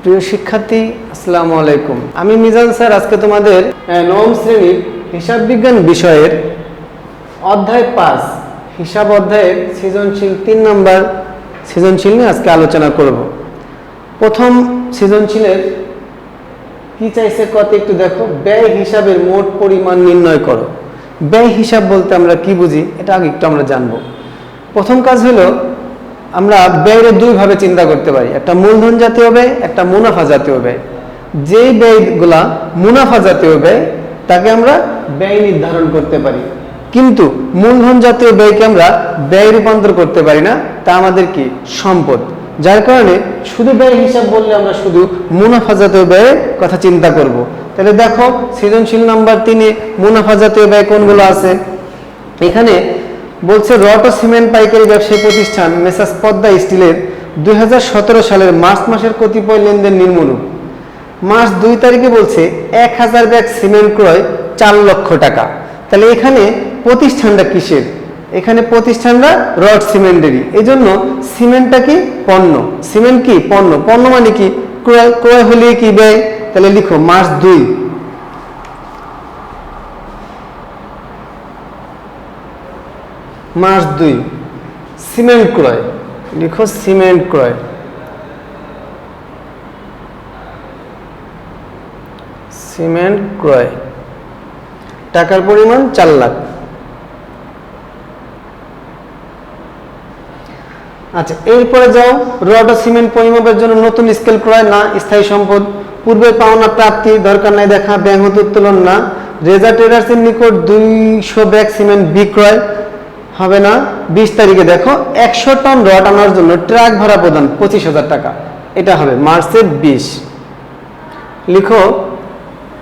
প্রিয় শিক্ষার্থী, আসসালামু আলাইকুম। আমি মিজান স্যার আজকে তোমাদের নবম শ্রেণীর হিসাব বিজ্ঞান বিষয়ের অধ্যায় 5 হিসাব অধ্যায়ের সৃজনশীল 3 নম্বর সৃজনশীল নিয়ে আজকে আলোচনা করব। প্রথম সৃজনশীলের কি চাইছে কত একটু দেখো, ব্যয় হিসাবের মোট পরিমাণ নির্ণয় করো। ব্যয় হিসাব বলতে আমরা কি বুঝি এটা আগে একটু আমরা জানবো। প্রথম কাজ হলো আমরা ব্যয়ের দুই ভাবে চিন্তা করতে পারি, একটা মূলধন জাতীয় ব্যয়, একটা মুনাফা জাতীয় ব্যয়। যেই ব্যয়গুলা মুনাফা জাতীয় ব্যয় তাকে আমরা ব্যয় নির্ধারণ করতে পারি, কিন্তু মূলধন জাতীয় ব্যয়কে আমরা ব্যয় রূপান্তর করতে পারি না, তা আমাদের কি সম্পদ। যার কারণে শুধু ব্যয় হিসাব বললে আমরা শুধু মুনাফা জাতীয় ব্যয়ের কথা চিন্তা করব। তাহলে দেখো সৃজনশীল নাম্বার 3-এ মুনাফা জাতীয় ব্যয় কোনগুলো আছে। এখানে বলছে রড ও সিমেন্ট পাইকারি ব্যবসায়ী প্রতিষ্ঠান মেসার্স পদ্মা স্টিলের 2017 সালের মার্চ মাসের কতিপয় লেনদেন নিম্নরূপ। মার্চ 2 তারিখে বলছে 1000 ব্যাগ সিমেন্ট ক্রয় 4 লক্ষ টাকা। তাহলে এখানে প্রতিষ্ঠানটা কিসের? এখানে প্রতিষ্ঠানটা রড সিমেন্টেরই, এই জন্য সিমেন্টটা কি পণ্য, সিমেন্ট কি পণ্য, পণ্য মানে কি ক্রয়, ক্রয় হলে কি ব্যয়। তাহলে লিখো মার্চ 2 সিমেন্ট ক্রয়, লিখো সিমেন্ট ক্রয়। সিমেন্ট ক্রয় টাকার পরিমাণ 4 লাখ। আচ্ছা, এরপরে যাও, রড ও সিমেন্ট পরিমাপের জন্য নতুন স্কেল ক্রয় না, স্থায়ী সম্পদ। পূর্বে পাওনা প্রাপ্তি, দরকার নাই দেখা, ব্যাংক উত্তোলন না। রেজা ট্রেডার্সের নিকট 200 ব্যাগ সিমেন্ট বিক্রয় হবে না। 20 তারিখে দেখো 100 টন রড আনার জন্য ট্রাক ভাড়া প্রদান 25,000 টাকা, এটা হবে মার্চের 20। লিখো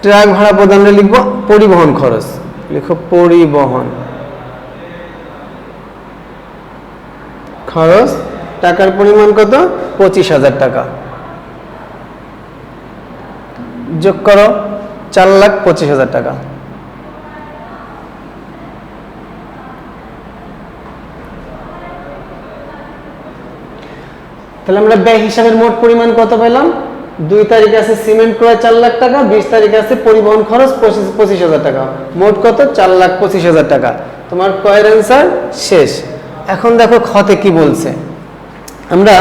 ট্রাক ভাড়া প্রদানে লিখবো পরিবহন খরচ, লিখো পরিবহন খরচ, টাকার পরিমাণ কত 25,000 টাকা। যোগ করো 4,25,000 টাকা। তাহলে আমরা ব্যয় হিসাবের মোট পরিমাণ কত পেলাম? 2 তারিখে আছে সিমেন্ট ক্রয় 4 লাখ টাকা, 20 তারিখে আছে পরিবহন খরচ 25,000 টাকা, মোট কত 4,25,000 টাকা। তোমার কয়ের অ্যান্সার শেষ। এখন দেখো খতে কি বলছে। আমরা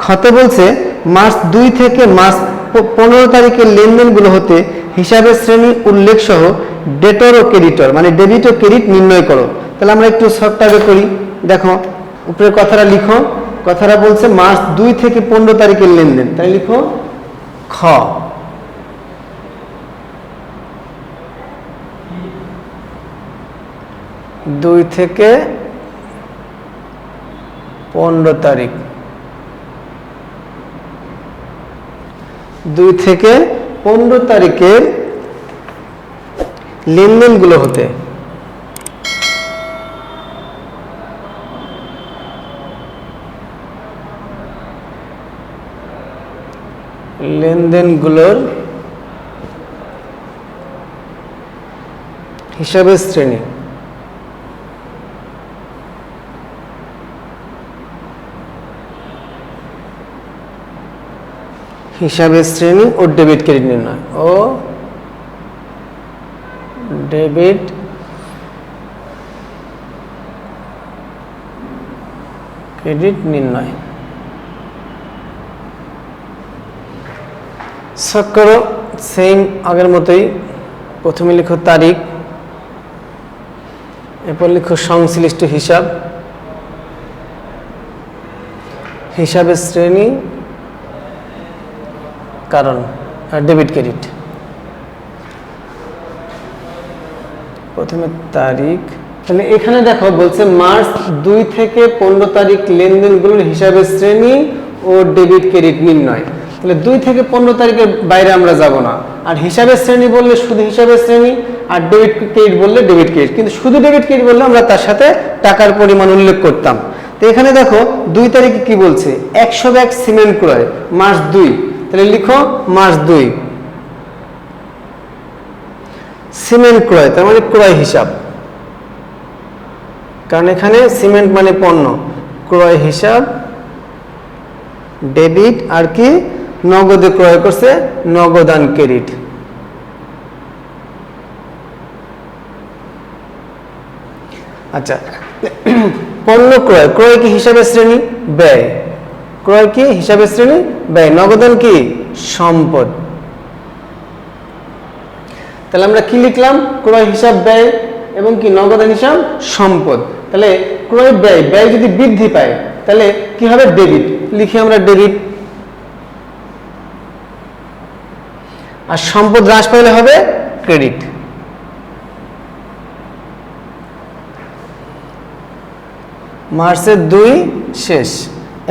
খতে বলছে মার্চ 2 থেকে মার্চ 15 তারিখের লেনদেনগুলো হতে হিসাবের শ্রেণী উল্লেখ সহ ডেটর ও ক্রেডিটর মানে ডেবিট ও ক্রেডিট নির্ণয় করো। তাহলে আমরা একটু শর্টকাটে করি। দেখো উপরে কথাটা লিখো, কথাটা বলছে মার্চ 2 থেকে 15 তারিখের লেনদেন, তাই লিখো খ। দুই থেকে 15 তারিখ, 2 থেকে 15 তারিখের লেনদেনগুলো হতে লেনদেনগুলোর হিসাবের শ্রেণী হিসাবের শ্রেণী ও ডেবিট ক্রেডিট নির্ণয় ও ডেবিট ক্রেডিট নির্ণয়। সব করো সেম আগের মতোই, প্রথমে লিখো তারিখ, এরপর লিখো সংশ্লিষ্ট হিসাব, হিসাবের শ্রেণী, কারণ আর ডেবিট ক্রেডিট। প্রথমে তারিখ, তাহলে এখানে দেখো বলছে মার্চ 2 থেকে 15 তারিখ লেনদেনগুলোর হিসাবের শ্রেণী ও ডেবিট ক্রেডিট নির্ণয়। তাহলে 2 থেকে 15 তারিখের বাইরে আমরা যাব না। আর হিসাবের শ্রেণী বললে শুধু হিসাবের শ্রেণী, আর ডেবিট ক্রেডিট বললে ডেবিট ক্রেডিট, কিন্তু শুধু ডেবিট ক্রেডিট বললে আমরা তার সাথে টাকার পরিমাণ উল্লেখ করতাম। তো এখানে দেখো 2 তারিখে কি বলছে 100 ব্যাগ সিমেন্ট ক্রয় মার্চ 2, তাহলে লিখো মার্চ 2 সিমেন্ট ক্রয়, তার মানে ক্রয় হিসাব, কারণ এখানে সিমেন্ট মানে পণ্য, ক্রয় হিসাব ডেবিট আর কি নগদে ক্রয় করছে, নগদান ক্রেডিট। আচ্ছা, পণ্য ক্রয়, ক্রয় কি হিসাবের শ্রেণী? ব্যয়। ক্রয় কি হিসাবের শ্রেণী? ব্যয়। নগদান কি? সম্পদ। তাহলে আমরা কি লিখলাম? ক্রয় হিসাব ব্যয় এবং কি নগদান হিসাব সম্পদ। তাহলে ক্রয় ব্যয়, ব্যয় যদি বৃদ্ধি পায় তাহলে কি হবে? ডেবিট। লিখি আমরা ডেবিট। আর সম্পদ হ্রাস পাইলে হবে ক্রেডিট। মার্চের 2 শেষ।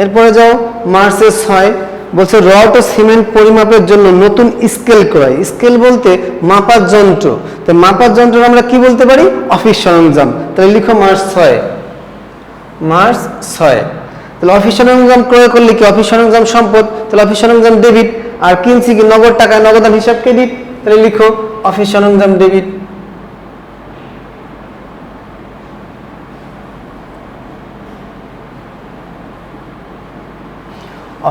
এরপরে যাও মার্চের 6, বলছে রড ও সিমেন্ট পরিমাপের জন্য নতুন স্কেল ক্রয়। স্কেল বলতে মাপার যন্ত্র। তো মাপার যন্ত্র আমরা কি বলতে পারি? অফিস সরঞ্জাম। তাহলে লিখো মার্চ 6। মার্চ 6। তাহলে অফিস সরঞ্জাম ক্রয় করলে কি? অফিস সরঞ্জাম সম্পদ, তাহলে অফিস সরঞ্জাম ডেবিট। আর কিনছি কি নগদ টাকায়, নগদান হিসাব ক্রেডিট। তাহলে লিখো অফিস সরঞ্জাম ডেবিট।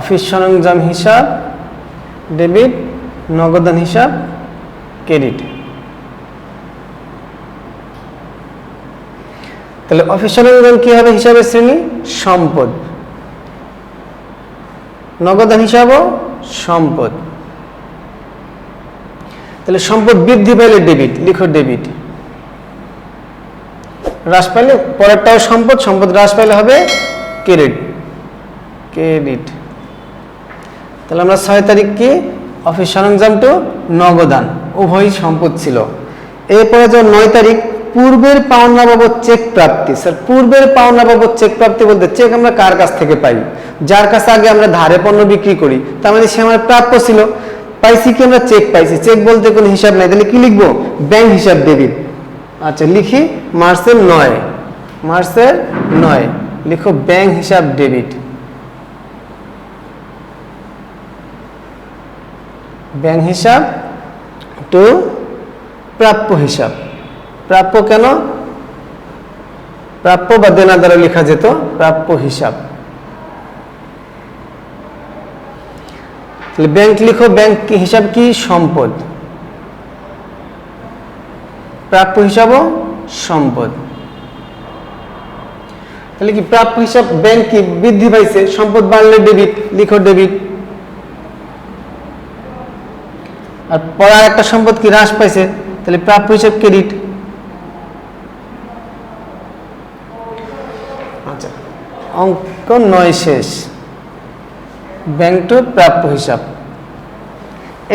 অফিস সরঞ্জাম হিসাব ডেবিট, নগদান হিসাব ক্রেডিট। তাহলে অফিস সরঞ্জাম কি হবে? হিসাবের শ্রেণী সম্পদ, নগদান হিসাবও সম্পদ। তাহলে সম্পদ বৃদ্ধি পাইলে ডেবিট, লিখো ডেবিট। হ্রাস পাইলে পরেরটাও সম্পদ, সম্পদ হ্রাস পাইলে হবে ক্রেডিট, ক্রেডিট। তাহলে আমরা 6 তারিখ কি? অফিস সরঞ্জাম টু নগদান উভয়ই সম্পদ ছিল। এরপরে যে 9 তারিখ পূর্বের পাওনা বাবদ চেক প্রাপ্তি। স্যার পূর্বের পাওনা বাবদ চেক প্রাপ্তি বলতে চেক আমরা কার কাছ থেকে পাই? যার কাছে আগে আমরা ধারে পণ্য বিক্রি করি, তার মানে সে আমার প্রাপ্য ছিল। পাইছি কি? আমরা চেক পাইছি। চেক বলতে কোনো হিসাব নাই, তাহলে কি লিখবো? ব্যাংক হিসাব ডেবিট। আচ্ছা লিখি মার্চের 9, মার্চের 9 লিখো ব্যাংক হিসাব ডেবিট। ব্যাংক হিসাব টু প্রাপ্য হিসাব। প্রাপ্য কেন? প্রাপ্য বা দেনা দ্বারা লেখা যেত প্রাপ্য হিসাব। তাহলে ব্যাংক লিখো, ব্যাংক হিসাব কি? সম্পদ। প্রাপ্য হিসাবও সম্পদ। তাহলে কি প্রাপ্য হিসাব ব্যাংক কি বৃদ্ধি পাইছে, সম্পদ বাড়লে ডেবিট, লিখো ডেবিট। আর পরে একটা সম্পদ কি হ্রাস পাইছে, তাহলে প্রাপ্য হিসাব ক্রেডিট। আচ্ছা অঙ্ক 9 শেষ। ব্যাংক টু প্রাপ্য হিসাব।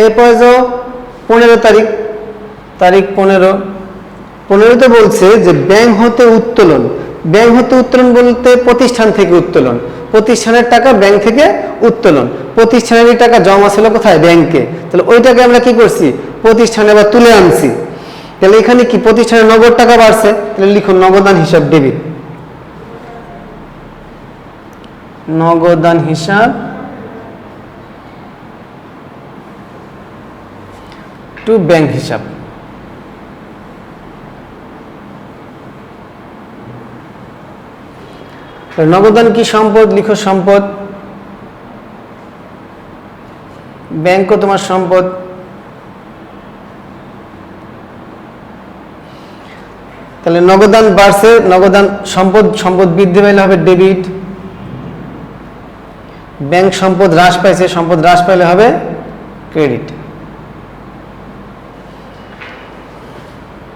এরপরে যাও 15 তারিখ, তারিখ 15তে বলছে যে ব্যাংক হতে উত্তোলন। ব্যাংক হতে উত্তোলন বলতে প্রতিষ্ঠান থেকে উত্তোলন, প্রতিষ্ঠানের টাকা ব্যাংক থেকে উত্তোলন। প্রতিষ্ঠানের টাকা জমা ছিল কোথায়? ব্যাংকে। তাহলে ওইটাকে আমরা কি করছি? প্রতিষ্ঠানে আবার তুলে আনছি। তাহলে এখানে কি প্রতিষ্ঠানের নগদ টাকা বাড়ছে, তাহলে লিখো নগদান হিসাব ডেবিট। নগদান হিসাব টু ব্যাংক হিসাব। নগদান কি? সম্পদ, লিখো সম্পদ। ব্যাংকও তোমার সম্পদ। তাহলে নগদান বাড়ছে, নগদান সম্পদ, সম্পদ বৃদ্ধি পাইলে হবে ডেবিট। ব্যাংক সম্পদ হ্রাস পাইছে, সম্পদ হ্রাস পাইলে হবে ক্রেডিট।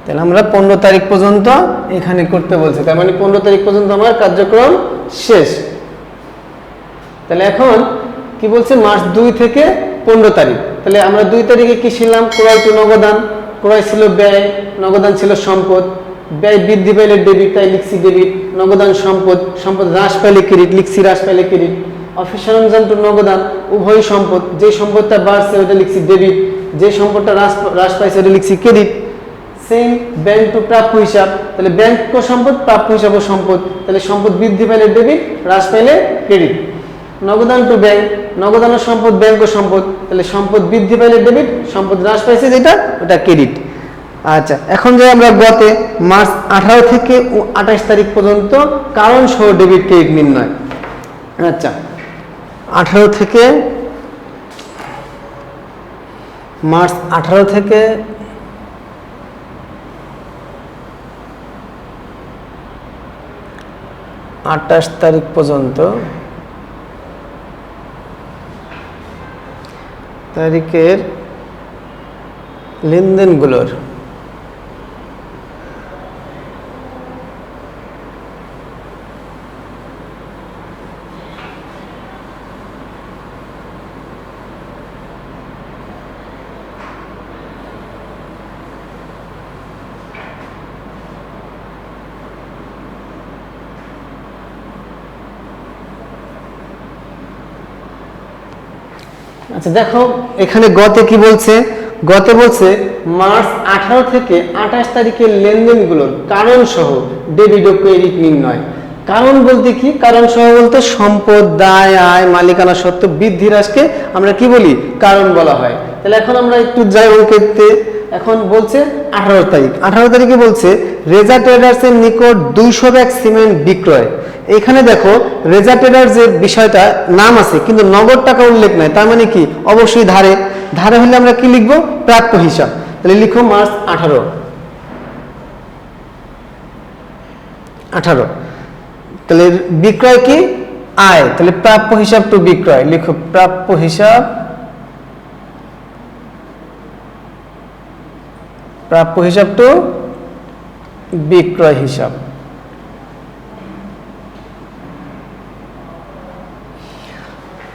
তাহলে আমরা 15 তারিখ পর্যন্ত এখানে করতে বলছি, তার মানে 15 তারিখ পর্যন্ত আমার কার্যক্রম শেষ। তাহলে এখন কি বলছে? মার্চ 2 থেকে 15 তারিখ। তাহলে আমরা 2 তারিখে কি ছিলাম? ক্রয় টু নগদান। ক্রয় ছিল ব্যয়, নগদান ছিল সম্পদ। ব্যয় বৃদ্ধি পাইলে ডেবিট, তাই লিখছি ডেবিট। নগদান সম্পদ, সম্পদ হ্রাস পাইলে ক্রেডিট, লিখছি হ্রাস পাইলে ক্রেডিট। অফিস সরঞ্জাম টু নগদান উভয় সম্পদ। যে সম্পদটা বাড়ছে ওটা লিখছি ডেবিট, যে সম্পদটা হ্রাস পাইছে ওটা লিখছি ক্রেডিট। সেম ব্যাংক টু প্রাপ্য হিসাব। তাহলে ব্যাংক সম্পদ, প্রাপ্য হিসাব ও সম্পদ। তাহলে সম্পদ বৃদ্ধি পাইলে ডেবিট, হ্রাস পাইলে ক্রেডিট। নগদান টু ব্যাংক, নগদান ও সম্পদ, ব্যাংক ও সম্পদ। তাহলে সম্পদ বৃদ্ধি পাইলে ডেবিট, সম্পদ হ্রাস পাইছে যেটা ওটা ক্রেডিট। আচ্ছা এখন যে আমরা গতে মার্চ 18 থেকে 28 তারিখ পর্যন্ত কারণ সহ ডেবিট ক্রেডিট নির্ণয়। আচ্ছা 18 থেকে মার্চ 18 থেকে আটাশ তারিখ পর্যন্ত তারিখের লেনদেনগুলোর আচ্ছা দেখো এখানে গতে কি বলছে, গতে বলছে মার্চ 18 থেকে 28 তারিখের লেনদেনগুলোর কারণ সহ ডেবিট ও ক্রেডিট নির্ণয়। কারণ বলতে কি, কারণ সহ বলতে সম্পদ, দায়, আয়, মালিকানা সত্ত্ব বৃদ্ধি হ্রাসকে আমরা কি বলি, কারণ বলা হয়। তাহলে এখন আমরা একটু যাই অঙ্কেতে। এখন বলছে 18 তারিখ, 18 তারিখে বলছে রেজা ট্রেডার্সের নিকট 200 ব্যাগ সিমেন্ট বিক্রয়। এখানে দেখো রেজা ট্রেডার্স যে বিষয়টা নাম আছে কিন্তু নগদ টাকা উল্লেখ নাই, তার মানে কি অবশ্যই ধারে, ধারে হলে আমরা কি লিখবো, প্রাপ্য হিসাব। তাহলে লিখো মার্চ 18। তাহলে বিক্রয় কি, আয়, তাহলে প্রাপ্য হিসাব টু বিক্রয়, লিখো প্রাপ্য হিসাব, প্রাপ্য হিসাব টু বিক্রয় হিসাব।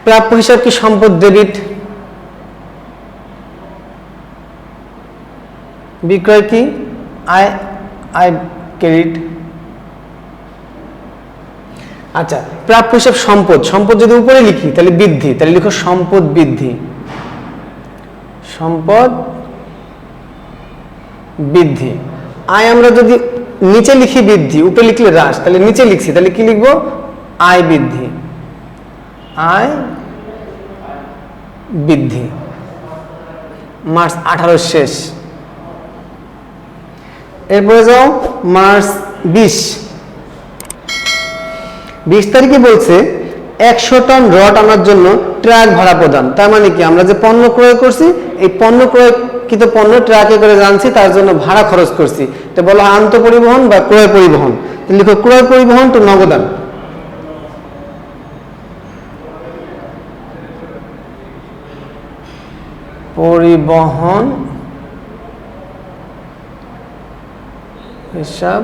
প্রাপ্য হিসাব কি সম্পদ ডেবিট, বিক্রয় কি আয়, আয় ক্রেডিট। আচ্ছা প্রাপ্য হিসাব সম্পদ, সম্পদ যদি উপরে লিখি তাহলে বৃদ্ধি, তাহলে লিখো সম্পদ বৃদ্ধি, সম্পদ বৃদ্ধি। আয় আমরা যদি নিচে লিখি বৃদ্ধি, উপরে লিখলে হ্রাস, তাহলে নিচে লিখছি তাহলে কি লিখবো, আয় বৃদ্ধি, আয় বৃদ্ধি। মার্চ 18 শেষ। এরপরে যাও মার্চ 20 তারিখে বলছে 100 টন রড আনার জন্য ট্রাক ভাড়া প্রদান। তার মানে কি আমরা যে পণ্য ক্রয় করছি এই পণ্য ক্রয়কৃত পণ্য ট্রাকে করে জানছি, তার জন্য ভাড়া খরচ করছি, এটা বলা হয় আন্ত পরিবহন বা ক্রয় পরিবহন। লিখো ক্রয় পরিবহন টু নগদান। পরিবহন হিসাব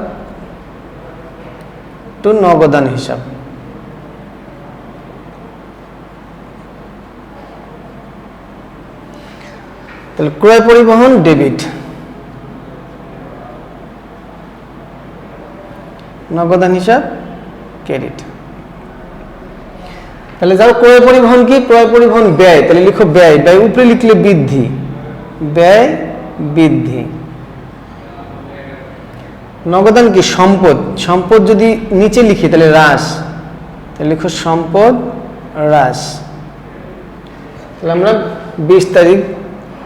টু নগদান হিসাব। তাহলে ক্রয় পরিবহন ডেবিট, নগদান হিসাব ক্রেডিট। তাহলে যাও ক্রয় পরিবহন কি, ক্রয় পরিবহন ব্যয়, তাহলে লিখো ব্যয়, ব্যয় উপরে লিখলে বৃদ্ধি, ব্যয় বৃদ্ধি। নগদান কি সম্পদ, সম্পদ যদি নিচে লিখি তাহলে হ্রাস, তাহলে লিখো সম্পদ হ্রাস। তাহলে আমরা 20 তারিখ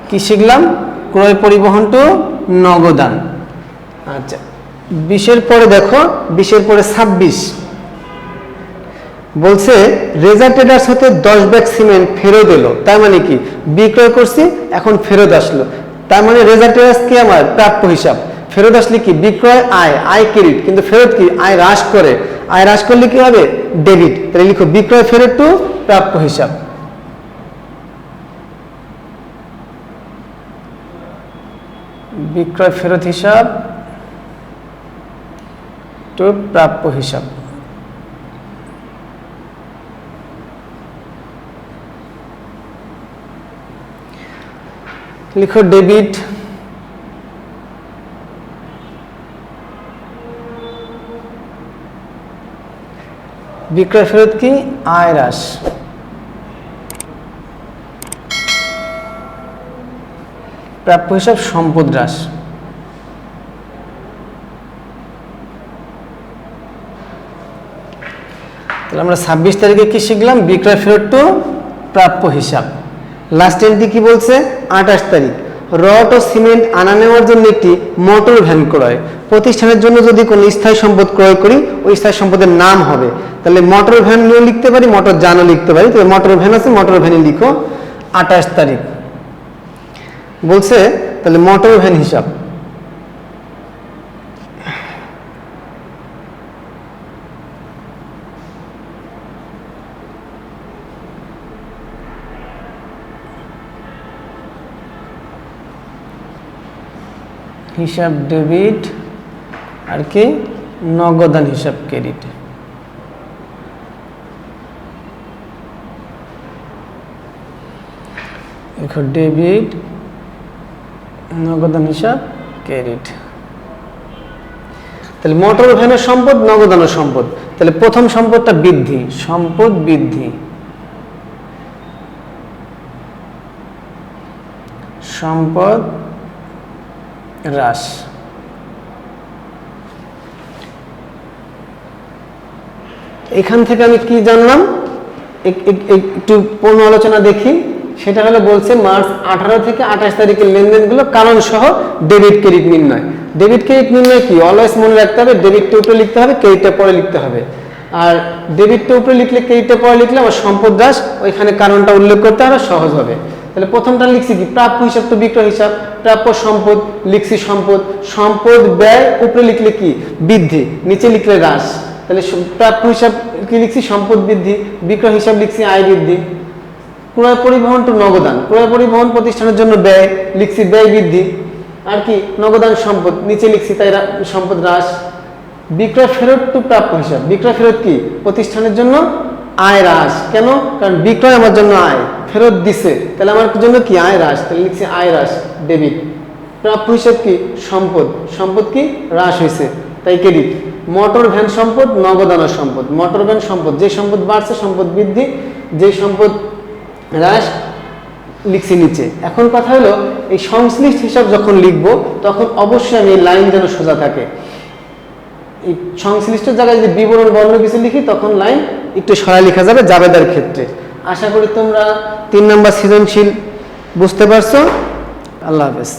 কি শিখলাম, ক্রয় পরিবহন টু নগদান। আচ্ছা 20-এর পরে দেখো, 20-এর পরে 26 বলছে রেজা ট্রেডার্স হতে 10 ব্যাগ সিমেন্ট ফেরত এলো। তার মানে কি বিক্রয় করছি এখন ফেরত আসলো, তার মানে রেজা ট্রেডার্স কি আমার প্রাপ্য হিসাব। ফেরত আসলে কি বিক্রয় আয়, আয় ক্রেডিট, কিন্তু ফেরত কি আয় হ্রাস করে, আয় হ্রাস করলে কি হবে ডেবিট। তাহলে লিখো বিক্রয় ফেরত টু প্রাপ্য হিসাব, বিক্রয় ফেরত হিসাব টু প্রাপ্য হিসাব। লিখো ডেবিট, বিক্রয় ফেরত কি আয় হ্রাস, প্রাপ্য হিসাব সম্পদ হ্রাস। তাহলে আমরা 26 তারিখে কি শিখলাম, বিক্রয় ফেরত টু প্রাপ্য হিসাব। লাস্ট এন্ট্রি কি বলছে 28 তারিখ রড ও সিমেন্ট আনা নেওয়ার জন্য একটি মোটর ভ্যান ক্রয়। প্রতিষ্ঠানের জন্য যদি কোনো স্থায়ী সম্পদ ক্রয় করি ওই স্থায়ী সম্পদের নাম হবে, তাহলে মোটর ভ্যান নিয়ে লিখতে পারি, মোটর যানও লিখতে পারি। তবে মোটর ভ্যান আছে, মোটর ভ্যানে লিখো 28 তারিখ। বলছে তাহলে মোটর ভ্যান হিসাব। হিসাব ডেবিট আর কি নগদান হিসাব ক্রেডিট। এখন ডেবিট নগদান হিসাব ক্রেডিট। তাহলে মোটর ভ্যানের সম্পদ, নগদানের সম্পদ। তাহলে প্রথম সম্পদটা বৃদ্ধি, সম্পদ বৃদ্ধি, সম্পদ হ্রাস। এখান থেকে আমি কি জানলাম একটু পূর্ণ আলোচনা দেখি। সেটা হলো বলছে মার্চ 18 থেকে 28 তারিখের লেনদেনগুলো কারণ সহ ডেবিট ক্রেডিট নির্ণয়। ডেবিট ক্রেডিট নির্ণয় কি অলওয়েজ মনে রাখতে হবে, ডেবিটটা উপরে লিখতে হবে, ক্রেডিটটা পরে লিখতে হবে। আর ডেবিটটা উপরে লিখলে ক্রেডিটটা পরে লিখলে আমার সম্পদ হ্রাস, ওইখানে কারণটা উল্লেখ করতে আরো সহজ হবে। তাহলে প্রথমটা লিখছি কি প্রাপ্য হিসাব, তো বিক্রয় হিসাব, প্রাপ্য সম্পদ লিখছি সম্পদ, সম্পদ ব্যয় উপরে লিখলে কি বৃদ্ধি, নিচে লিখলে হ্রাস। তাহলে প্রাপ্য হিসাব কি লিখছি সম্পদ বৃদ্ধি, বিক্রয় হিসাব লিখছি আয় বৃদ্ধি। ক্রয় পরিবহন টু নগদান, ক্রয় পরিবহন প্রতিষ্ঠানের জন্য ব্যয় লিখছি ব্যয় বৃদ্ধি। আর কি নগদান সম্পদ নিচে লিখছি তাই সম্পদ হ্রাস। বিক্রয় ফেরত টু প্রাপ্য হিসাব, বিক্রয় ফেরত কি প্রতিষ্ঠানের জন্য আয় হ্রাস। কেন? কারণ বিক্রয় আমার জন্য আয়, ফেরত দিছে তাহলে আমার জন্য কি আয় হ্রাস, তাহলে লিখছি আয় হ্রাস ডেবিট। প্রাপ্য হিসাব কি সম্পদ, সম্পদ কি হ্রাস হয়েছে তাই ক্রেডিট। মোটর ভ্যান সম্পদ, নগদানের সম্পদ। মোটর ভ্যান সম্পদ যে সম্পদ বাড়ছে সম্পদ বৃদ্ধি, যে সম্পদ হ্রাস লিখছি নিচে। এখন কথা হলো এই সংশ্লিষ্ট হিসাব যখন লিখবো তখন অবশ্যই আমি লাইন যেন সোজা থাকে। এই সংশ্লিষ্ট জায়গায় যদি বিবরণ বর্ণ কিছু লিখি তখন লাইন একটু সরাই লেখা যাবে জাবেদার ক্ষেত্রে। আশা করি তোমরা 3 নম্বর সৃজনশীল বুঝতে পারছো। আল্লাহ হাফেজ।